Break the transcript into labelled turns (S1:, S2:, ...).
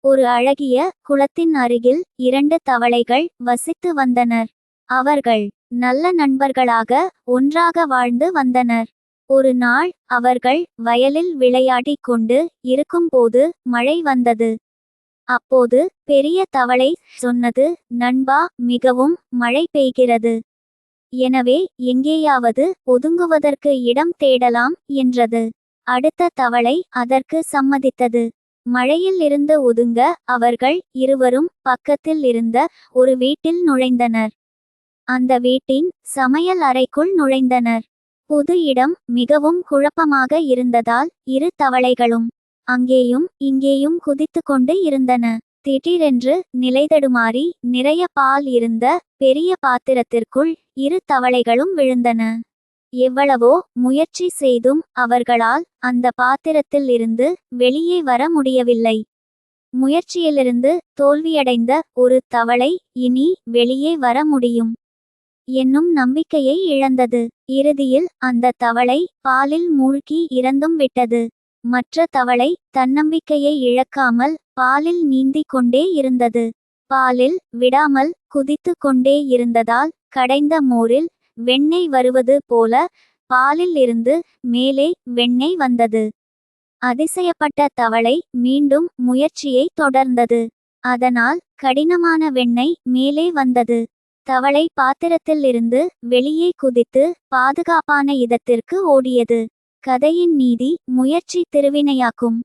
S1: ஒரு அழகிய குளத்தின் அருகில் 2 தவளைகள் வசித்து வந்தனர். அவர்கள் நல்ல நண்பர்களாக ஒன்றாக வாழ்ந்து வந்தனர். ஒரு நாள் அவர்கள் வயலில் விளையாடிக் கொண்டு இருக்கும்போது மழை வந்தது. அப்போது பெரிய தவளை சொன்னது, நண்பா, மிகவும் மழை பெய்கிறது. எனவே எங்கேயாவது ஒதுங்குவதற்கு இடம் தேடலாம் என்றது. அடுத்த தவளை அதற்கு சம்மதித்தது. மழையில் இருந்து ஒதுங்க அவர்கள் இருவரும் பக்கத்தில் இருந்த ஒரு வீட்டில் நுழைந்தனர். அந்த வீட்டின் சமையல் அறைக்குள் நுழைந்தனர். புது இடம் மிகவும் குழப்பமாக இருந்ததால் இரு தவளைகளும் அங்கேயும் இங்கேயும் குதித்து கொண்டு இருந்தன. திடீரென்று நிலைதடுமாறி நிறைய பால் இருந்த பெரிய பாத்திரத்திற்குள் இரு தவளைகளும் விழுந்தன. எவ்வளவோ முயற்சி செய்தும் அவர்களால் அந்த பாத்திரத்தில் இருந்து வெளியே வர முடியவில்லை. முயற்சியிலிருந்து தோல்வியடைந்த ஒரு தவளை இனி வெளியே வர முடியும் என்னும் நம்பிக்கையை இழந்தது. இறுதியில் அந்த தவளை பாலில் மூழ்கி இறந்தும் விட்டது. மற்ற தவளை தன்னம்பிக்கையை இழக்காமல் பாலில் நீந்திக் கொண்டே இருந்தது. பாலில் விடாமல் குதித்து கொண்டே இருந்ததால் கடைந்த மோரில் வெண்ணெய் வருவது போல பாலில் இருந்து மேலே வெண்ணெய் வந்தது. அதிசயப்பட்ட தவளை மீண்டும் முயற்சியை தொடர்ந்தது. அதனால் கடினமான வெண்ணெய் மேலே வந்தது. தவளை பாத்திரத்தில் இருந்து வெளியே குதித்து பாதுகாப்பான இடத்திற்கு ஓடியது. கதையின் நீதி: முயற்சி திருவினையாக்கும்.